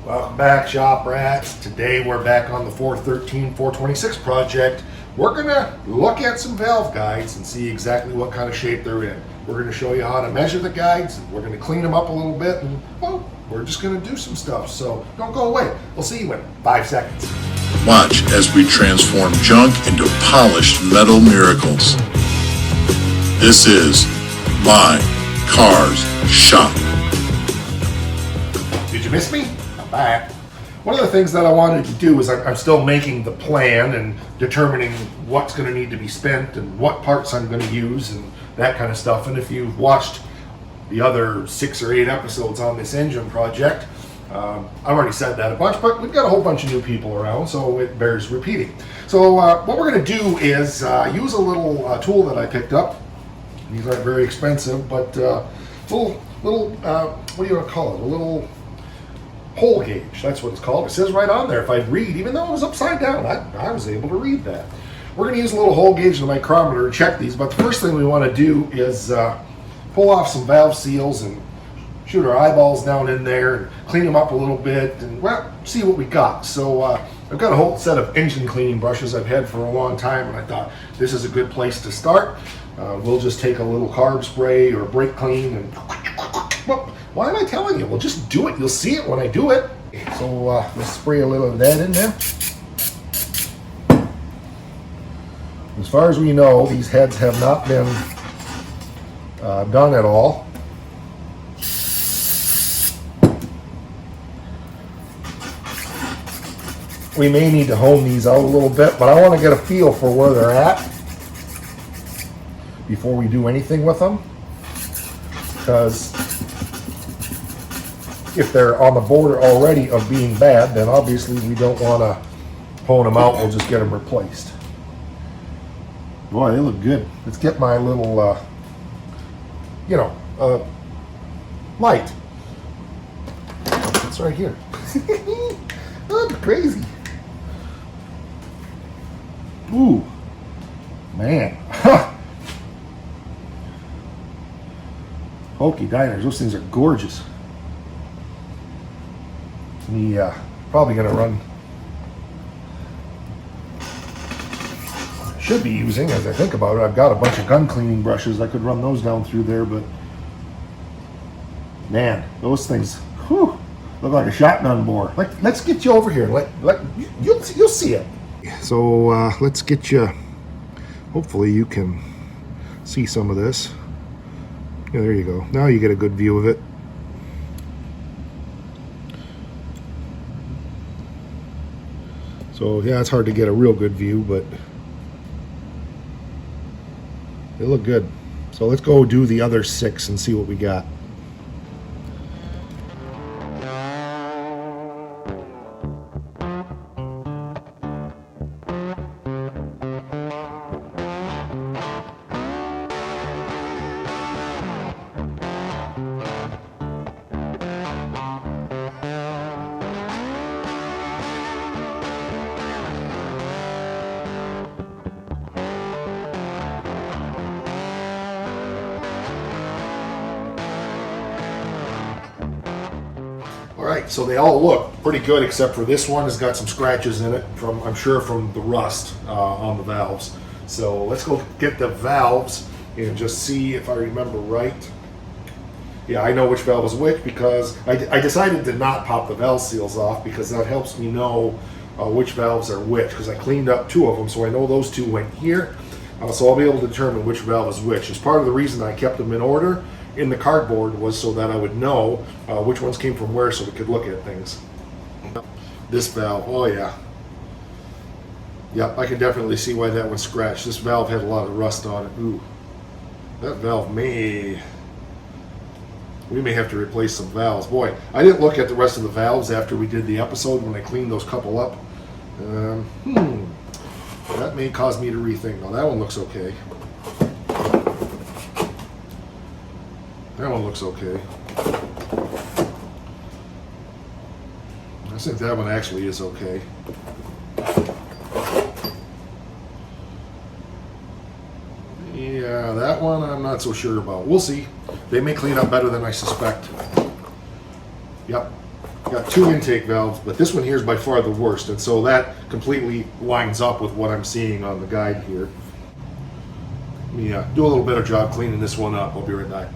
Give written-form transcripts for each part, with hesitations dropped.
Welcome back, shop rats. Today we're back on the 413 426 project. We're gonna look at some valve guides and see exactly what kind of shape they're in. We're gonna show you how to measure the guides, and we're gonna clean them up a little bit, and well, we're just gonna do some stuff. So don't go away. We'll see you in 5 seconds. Watch as we transform junk into polished metal miracles. This is My Cars Shop. Did you miss me? I'm back. One of the things that I wanted to do is I'm still making the plan and determining what's going to need to be spent and what parts I'm going to use and that kind of stuff. And if you've watched the other 6 or 8 episodes on this engine project, I've already said that a bunch, but we've got a whole bunch of new people around, so it bears repeating. So what we're going to do is use a little tool that I picked up. These aren't very expensive, but little what do you want to call it? A little hole gauge. That's what it's called. It says right on there. If I'd read, even though it was upside down, I was able to read that. We're going to use a little hole gauge and a micrometer to check these, but the first thing we want to do is pull off some valve seals and shoot our eyeballs down in there and clean them up a little bit and, well, see what we got. So I've got a whole set of engine cleaning brushes I've had for a long time, and I thought this is a good place to start. We'll just take a little carb spray or brake clean and, well, why am I telling you? Well, just do it. You'll see it when I do it. So let's spray a little of that in there. As far as we know, these heads have not been done at all. We may need to hone these out a little bit, but I want to get a feel for where they're at before we do anything with them, because if they're on the border already of being bad, then obviously we don't want to hone them out. We'll just get them replaced. Boy, they look good. Let's get my little light. It's right here. Oh, it's crazy. Ooh, man. Pokey diners, those things are gorgeous. Me probably gonna run, should be using, as I think about it, I've got a bunch of gun cleaning brushes. I could run those down through there, but man, those things, whew, look like a shotgun bore. Let's get you over here. You'll see it. So let's get you. Hopefully you can see some of this. Yeah, there you go. Now you get a good view of it. So yeah, it's hard to get a real good view, but they look good. So let's go do the other 6 and see what we got. Alright, so they all look pretty good except for this one has got some scratches in it from, I'm sure, from the rust on the valves. So let's go get the valves and just see if I remember right. Yeah, I know which valve is which because I decided to not pop the valve seals off because that helps me know which valves are which, because I cleaned up 2 of them, so I know those 2 went here. So I'll be able to determine which valve is which. As part of the reason I kept them in order in the cardboard was so that I would know which ones came from where, so we could look at things. This valve, oh yeah. Yep, I can definitely see why that one's scratched. This valve had a lot of rust on it. Ooh, that valve we may have to replace some valves. Boy, I didn't look at the rest of the valves after we did the episode when I cleaned those couple up. That may cause me to rethink. Now that one looks okay. That one looks okay. I think that one actually is okay. Yeah, that one I'm not so sure about. We'll see. They may clean up better than I suspect. Yep. got 2 intake valves, but this one here is by far the worst, and so that completely lines up with what I'm seeing on the guide here. Let me do a little better job cleaning this one up. I'll be right back.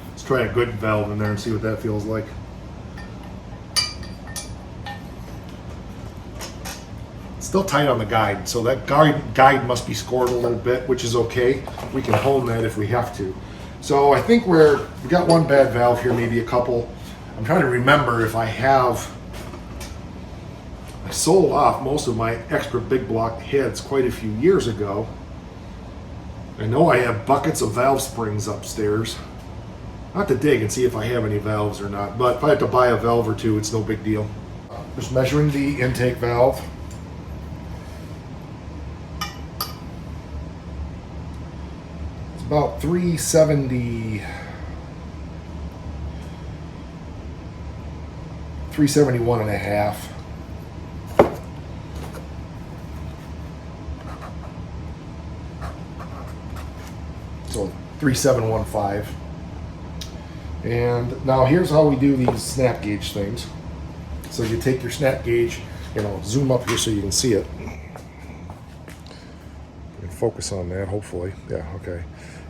Let's try a good valve in there and see what that feels like. It's still tight on the guide, so that guide must be scored a little bit, which is okay. We can hone that if we have to. So I think we got one bad valve here, maybe a couple. I'm trying to remember if I sold off most of my extra big block heads quite a few years ago. I know I have buckets of valve springs upstairs. I have to dig and see if I have any valves or not, but if I have to buy a valve or two, it's no big deal. Just measuring the intake valve. It's about 370, 371 and a half. So 3715. And now here's how we do these snap gauge things. So you take your snap gauge, zoom up here so you can see it. And focus on that, hopefully. Yeah, okay.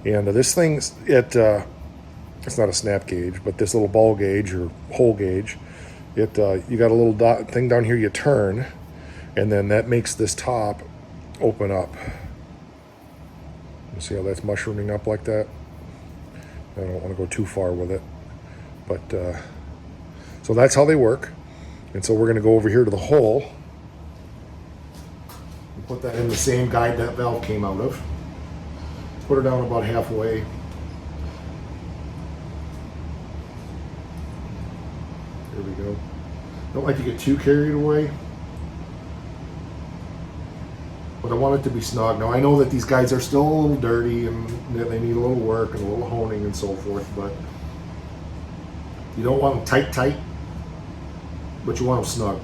And this thing, it's not a snap gauge, but this little ball gauge or hole gauge, you got a little thing down here you turn, and then that makes this top open up. You see how that's mushrooming up like that? I don't want to go too far with it, but so that's how they work. And so we're going to go over here to the hole and put that in the same guide that valve came out of. Put her down about halfway. There we go. Don't like to get too carried away, but I want it to be snug. Now I know that these guides are still a little dirty and that they need a little work and a little honing and so forth, but you don't want them tight, but you want them snug.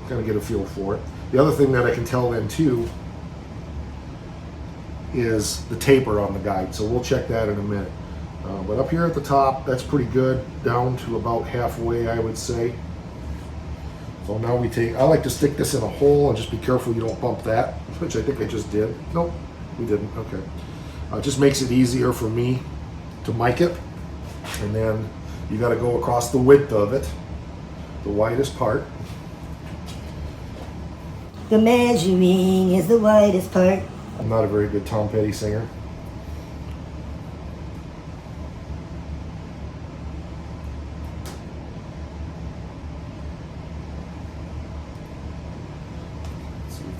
Kind of get a feel for it. The other thing that I can tell then too is the taper on the guide, so we'll check that in a minute. But up here at the top, that's pretty good, down to about halfway, I would say. So now I like to stick this in a hole and just be careful you don't bump that, which I think I just did. Nope, we didn't, okay. It just makes it easier for me to mic it. And then you gotta go across the width of it, the widest part. The measuring is the widest part. I'm not a very good Tom Petty singer.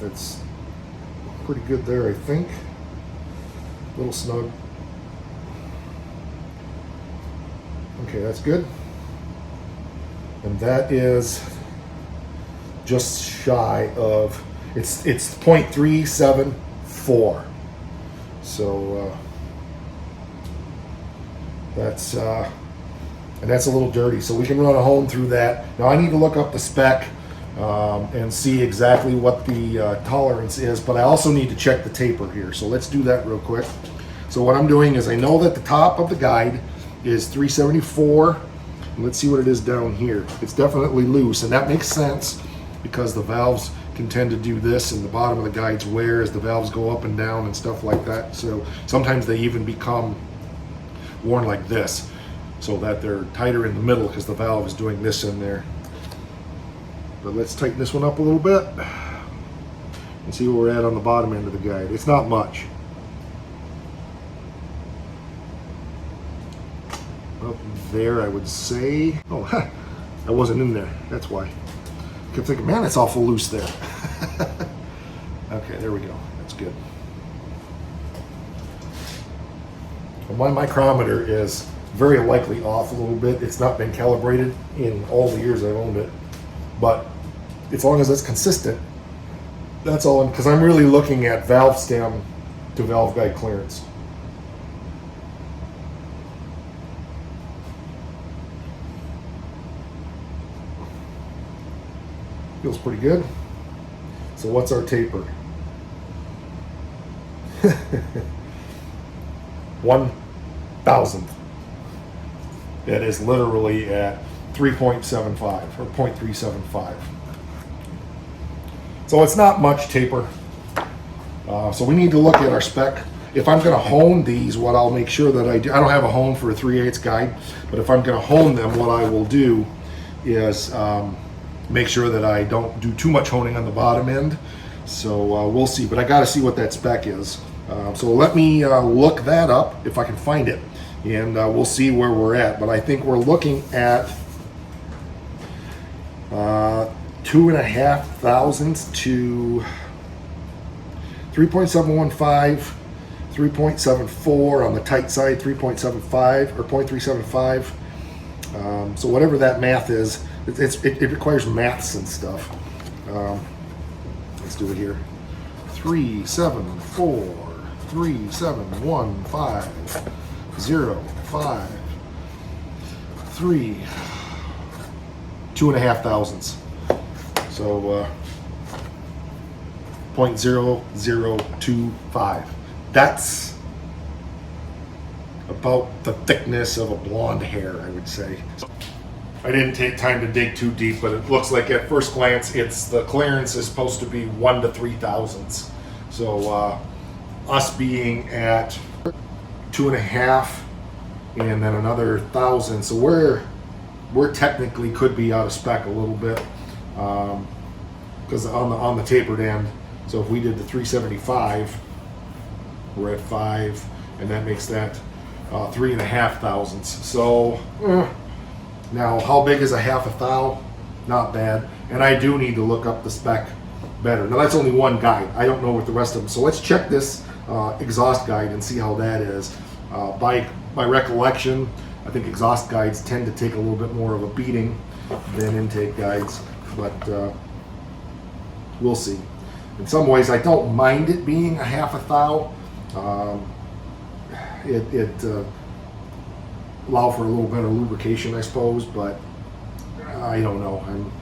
That's pretty good there, I think. A little snug. Okay, that's good. And that is just shy of, it's 0.374. So that's and that's a little dirty. So we can run a hone through that. Now I need to look up the spec and see exactly what the tolerance is, but I also need to check the taper here. So let's do that real quick. So what I'm doing is I know that the top of the guide is 374. Let's see what it is down here. It's definitely loose, and that makes sense because the valves can tend to do this and the bottom of the guides wear as the valves go up and down and stuff like that. So sometimes they even become worn like this so that they're tighter in the middle because the valve is doing this in there. But let's tighten this one up a little bit and see where we're at on the bottom end of the guide. It's not much. Up there, I would say. Oh, I wasn't in there. That's why. I kept thinking, man, that's awful loose there. Okay, there we go. That's good. Well, my micrometer is very likely off a little bit. It's not been calibrated in all the years I've owned it, but as long as it's consistent, that's all. Because I'm really looking at valve stem to valve guide clearance. Feels pretty good. So what's our taper? 1,000th. That is literally at 3.75 or 0.375. So it's not much taper. So we need to look at our spec. If I'm going to hone these, what I'll make sure that I do, I don't have a hone for a 3/8 guide, but if I'm going to hone them, what I will do is make sure that I don't do too much honing on the bottom end. So we'll see, but I got to see what that spec is. So let me look that up if I can find it, and we'll see where we're at. But I think we're looking at 2.5 thousandths to 3.715, 3.74 on the tight side, 3.75 or 0.375. So whatever that math is, it requires maths and stuff. Let's do it here. 3.74, 3.715, 0.5, 3, 2.5 thousandths. So 0.0025. That's about the thickness of a blonde hair, I would say. I didn't take time to dig too deep, but it looks like at first glance, the clearance is supposed to be 1 to 3 thousandths. So us being at 2.5 and then another 1,000, so we're technically could be out of spec a little bit because on the tapered end. So if we did the 375, we're at 5, and that makes that 3.5 thousandths. So. Now, how big is a half a thou? Not bad. And I do need to look up the spec better. Now, that's only one guide. I don't know what the rest of them. So let's check this exhaust guide and see how that is. By recollection, I think exhaust guides tend to take a little bit more of a beating than intake guides. But we'll see. In some ways, I don't mind it being a half a thou. Allow for a little better lubrication, I suppose, but I don't know. I'm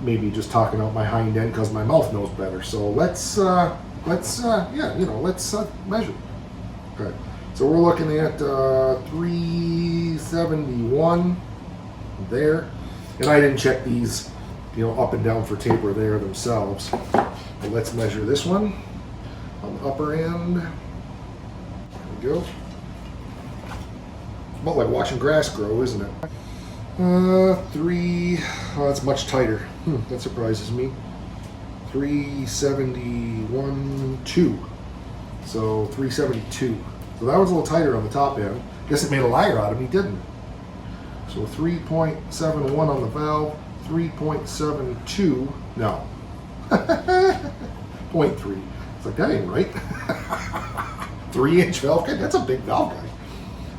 maybe just talking out my hind end because my mouth knows better. So let's measure. Okay, so we're looking at 371 there, and I didn't check these, up and down for taper there themselves. But let's measure this one on the upper end. There we go. About like watching grass grow, isn't it? 3, oh, that's much tighter. That surprises me. 371, 2. So 372. So that was a little tighter on the top end. Guess it made a liar out of me, didn't it? So 3.71 on the valve, 3.72, no. 0.3. It's like, that ain't right. 3-inch valve guide, that's a big valve guide.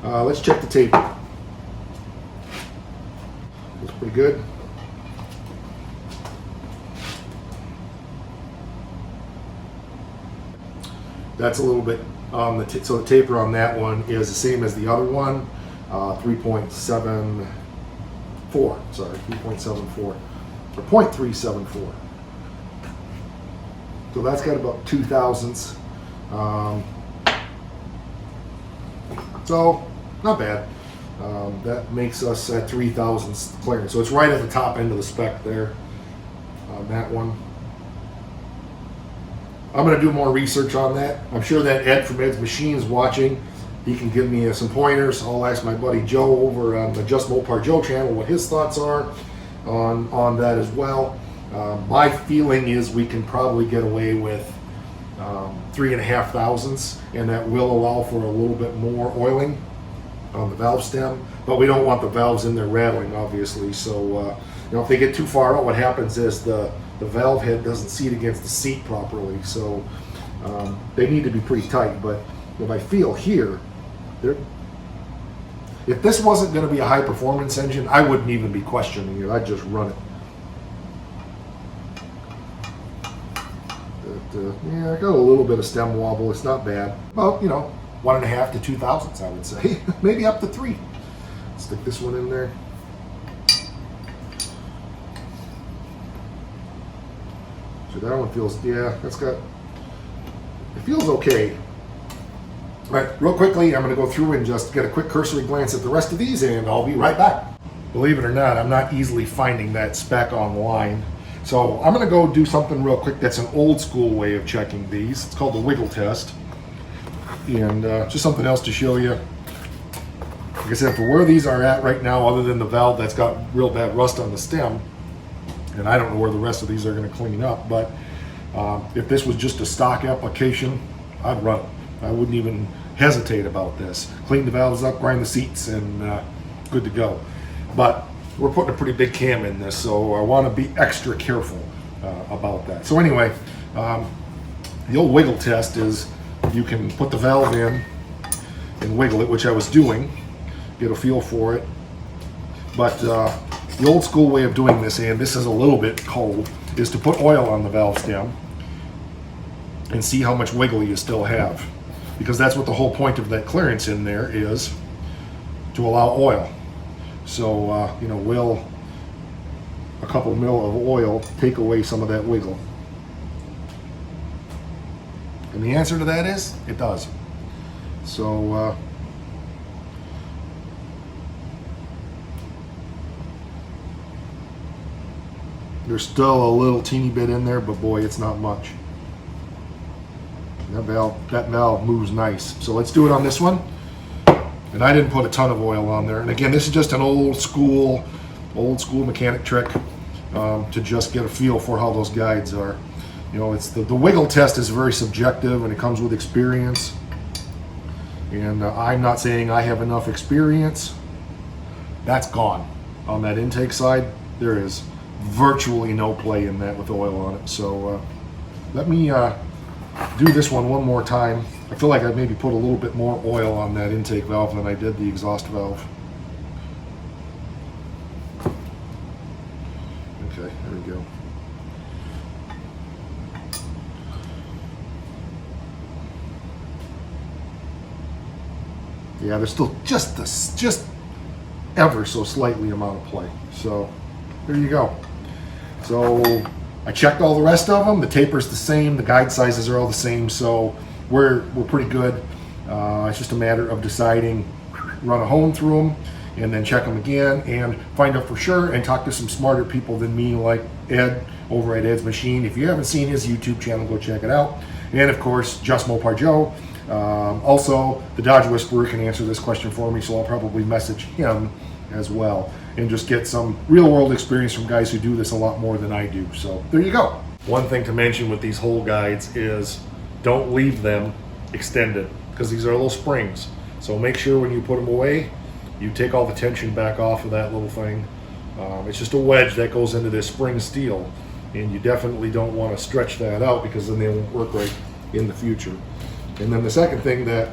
Let's check the tape. Looks pretty good. That's a little bit on the so the taper on that one is the same as the other one, 3.74. Sorry, 3.74 or 0.374. So that's got about 2 thousandths. So not bad. That makes us at 3 thousandths clearance. So it's right at the top end of the spec there on that one. I'm going to do more research on that. I'm sure that Ed from Ed's Machines watching. He can give me some pointers. I'll ask my buddy Joe over on the Just Mopar Joe channel what his thoughts are on that as well. My feeling is we can probably get away with 3.5 thousandths, and that will allow for a little bit more oiling on the valve stem, but we don't want the valves in there rattling, obviously. So if they get too far out, what happens is the valve head doesn't seat against the seat properly. So they need to be pretty tight. But if I feel here, if this wasn't going to be a high performance engine, I wouldn't even be questioning it. I'd just run it. Yeah, I got a little bit of stem wobble. It's not bad. Well, 1.5 to 2 thousandths, I would say. Maybe up to 3. Stick this one in there. So that one feels, yeah, it feels okay. All right, real quickly, I'm going to go through and just get a quick cursory glance at the rest of these, and I'll be right back. Believe it or not, I'm not easily finding that spec online. So I'm going to go do something real quick that's an old school way of checking these. It's called the wiggle test. And just something else to show you. Like I said, for where these are at right now, other than the valve that's got real bad rust on the stem, and I don't know where the rest of these are going to clean up, but if this was just a stock application, I'd run it. I wouldn't even hesitate about this. Clean the valves up, grind the seats, and good to go. But we're putting a pretty big cam in this, so I want to be extra careful about that. So anyway, the old wiggle test is you can put the valve in and wiggle it, which I was doing, get a feel for it. But the old school way of doing this, and this is a little bit cold, is to put oil on the valve stem and see how much wiggle you still have. Because that's what the whole point of that clearance in there is, to allow oil. So, will a couple mil of oil take away some of that wiggle? And the answer to that is, it does. So, there's still a little teeny bit in there, but boy, it's not much. That valve moves nice. So let's do it on this one. And I didn't put a ton of oil on there. And again, this is just an old school mechanic trick to just get a feel for how those guides are. It's the wiggle test is very subjective, and it comes with experience. And I'm not saying I have enough experience. That's gone. On that intake side, there is virtually no play in that with oil on it. So let me do this one more time. I feel like I maybe put a little bit more oil on that intake valve than I did the exhaust valve. Okay, there we go. Yeah, there's still just ever so slightly amount of play. So there you go. So I checked all the rest of them. The taper's the same. The guide sizes are all the same. So we're pretty good. It's just a matter of deciding, run a hone through them, and then check them again and find out for sure, and talk to some smarter people than me, like Ed over at Ed's Machine. If you haven't seen his YouTube channel, go check it out. And of course, Just Mopar Joe. Also, the Dodge Whisperer can answer this question for me, so I'll probably message him as well and just get some real world experience from guys who do this a lot more than I do. So there you go. One thing to mention with these hole guides is don't leave them extended, because these are little springs. So make sure when you put them away, you take all the tension back off of that little thing. It's just a wedge that goes into this spring steel, and you definitely don't want to stretch that out, because then they won't work right in the future. And then the second thing that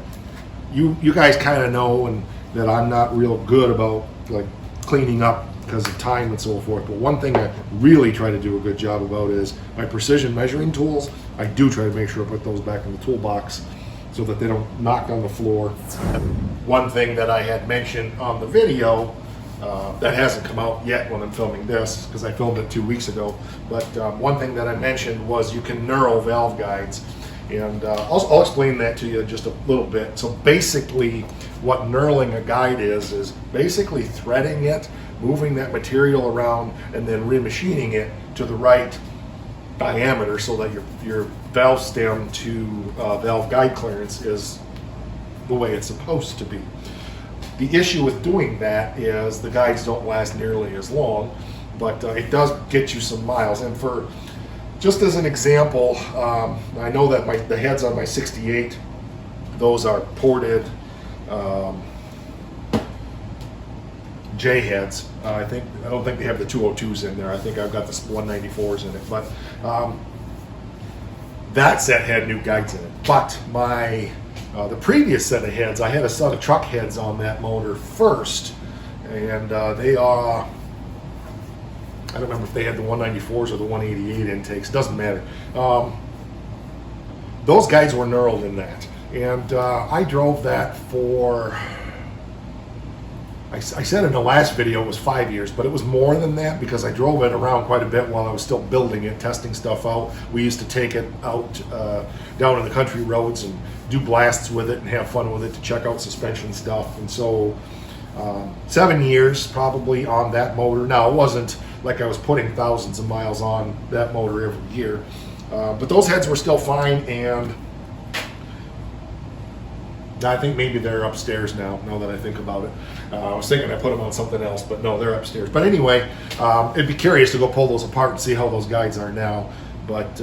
you guys kind of know, and that I'm not real good about, like, cleaning up because of time and so forth, but one thing I really try to do a good job about is my precision measuring tools. I do try to make sure I put those back in the toolbox so that they don't knock on the floor. One thing that I had mentioned on the video that hasn't come out yet when I'm filming this, because I filmed it 2 weeks ago, but one thing that I mentioned was you can knurl valve guides. And I'll explain that to you just a little bit. So basically what knurling a guide is basically threading it, moving that material around, and then remachining it to the right diameter so that your valve stem to valve guide clearance is the way it's supposed to be. The issue with doing that is the guides don't last nearly as long, but it does get you some miles. And for just as an example, I know that the heads on my 68, those are ported J heads. I don't think they have the 202s in there. I think I've got the 194s in it. But that set had new guides in it. But the previous set of heads, I had a set of truck heads on that motor first, and they are. I don't remember if they had the 194s or the 188 intakes. Doesn't matter. Those guides were knurled in that, and I drove that for. I said in the last video it was 5 years, but it was more than that because I drove it around quite a bit while I was still building it, testing stuff out. We used to take it out down in the country roads and do blasts with it and have fun with it to check out suspension stuff. And so 7 years probably on that motor. Now, it wasn't like I was putting thousands of miles on that motor every year, but those heads were still fine, and I think maybe they're upstairs now that I think about it. I was thinking I put them on something else, but no, they're upstairs. But anyway, it'd be curious to go pull those apart and see how those guides are now. But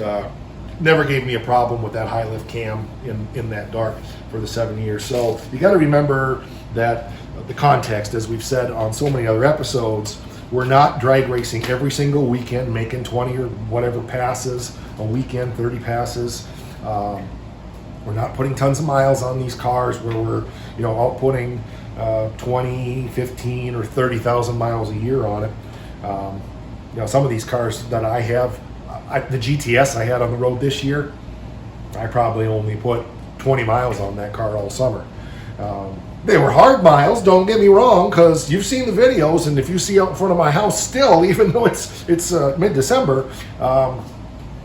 never gave me a problem with that high lift cam in that dark for the 7 years. So you got to remember that the context, as we've said on so many other episodes, we're not drag racing every single weekend, making 20 or whatever passes a weekend, 30 passes. We're not putting tons of miles on these cars where we're, outputting 20, 15, or 30,000 miles a year on it. Some of these cars that I have, the GTS I had on the road this year, I probably only put 20 miles on that car all summer. They were hard miles, don't get me wrong, because you've seen the videos, and if you see out in front of my house still, even though it's mid-December,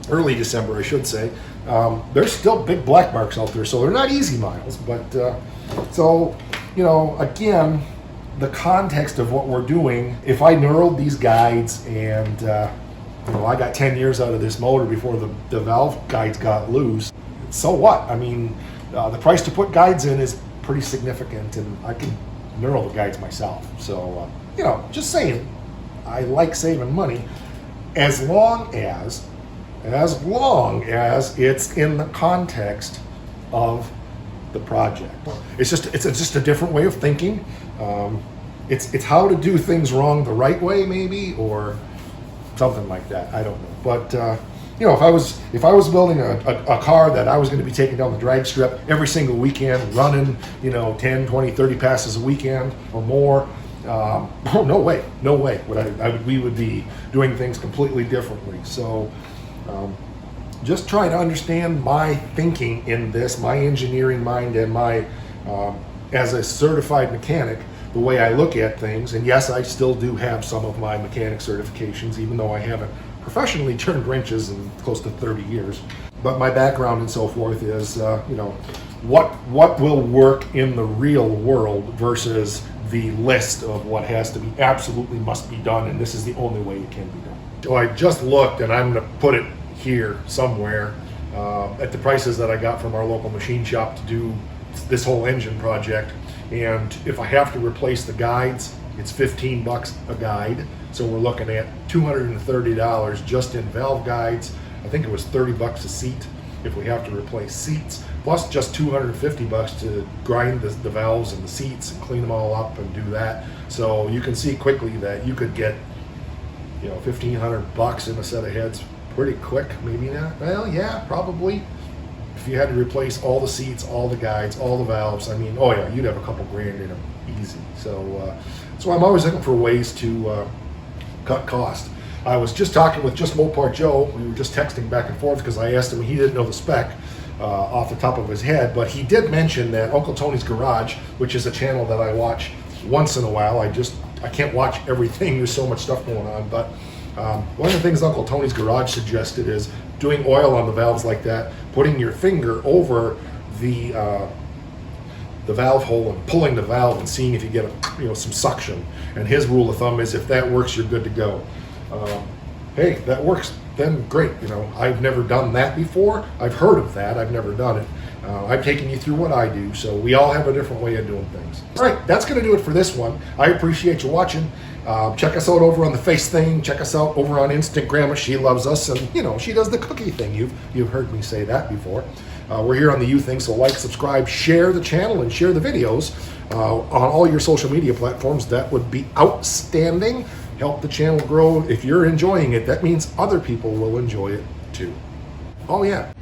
early December I should say, there's still big black marks out there, so they're not easy miles. But again, the context of what we're doing, if I knurled these guides and I got 10 years out of this motor before the valve guides got loose, so what? I mean, the price to put guides in is pretty significant, and I can knurl the guides myself. So just saying, I like saving money as long as it's in the context of the project. It's just a different way of thinking. It's how to do things wrong the right way, maybe, or something like that. I don't know. But if I was building a car that I was going to be taking down the drag strip every single weekend, running 10, 20, 30 passes a weekend or more, no way we would be doing things completely differently. So just try to understand my thinking in this, my engineering mind, and my as a certified mechanic, the way I look at things. And yes, I still do have some of my mechanic certifications, even though I haven't professionally turned wrenches in close to 30 years. But my background and so forth is, what will work in the real world versus the list of what has to be, absolutely must be done, and this is the only way it can be done. So I just looked, and I'm going to put it here somewhere, at the prices that I got from our local machine shop to do this whole engine project. And if I have to replace the guides, it's $15 a guide. So we're looking at $230 just in valve guides. I think it was $30 a seat if we have to replace seats, plus just $250 to grind the valves and the seats and clean them all up and do that. So you can see quickly that you could get $1,500 in a set of heads pretty quick. Maybe not. Well, yeah, probably. If you had to replace all the seats, all the guides, all the valves, I mean, oh yeah, you'd have a couple grand in them easy. So I'm always looking for ways to cut cost. I was just talking with Just Mopar Joe. We were just texting back and forth because I asked him, he didn't know the spec off the top of his head, but he did mention that Uncle Tony's Garage, which is a channel that I watch once in a while. I can't watch everything. There's so much stuff going on, but one of the things Uncle Tony's Garage suggested is doing oil on the valves like that, putting your finger over the valve hole and pulling the valve and seeing if you get some suction. And his rule of thumb is if that works, you're good to go. Hey, that works, then great. I've never done that before. I've heard of that. I've never done it. I've taken you through what I do, so we all have a different way of doing things. All right, that's going to do it for this one. I appreciate you watching. Check us out over on the Face thing. Check us out over on Instagram. She loves us, and she does the cookie thing. You've heard me say that before. We're here on the You Think, so like, subscribe, share the channel, and share the videos on all your social media platforms. That would be outstanding. Help the channel grow. If you're enjoying it, that means other people will enjoy it too. Oh yeah.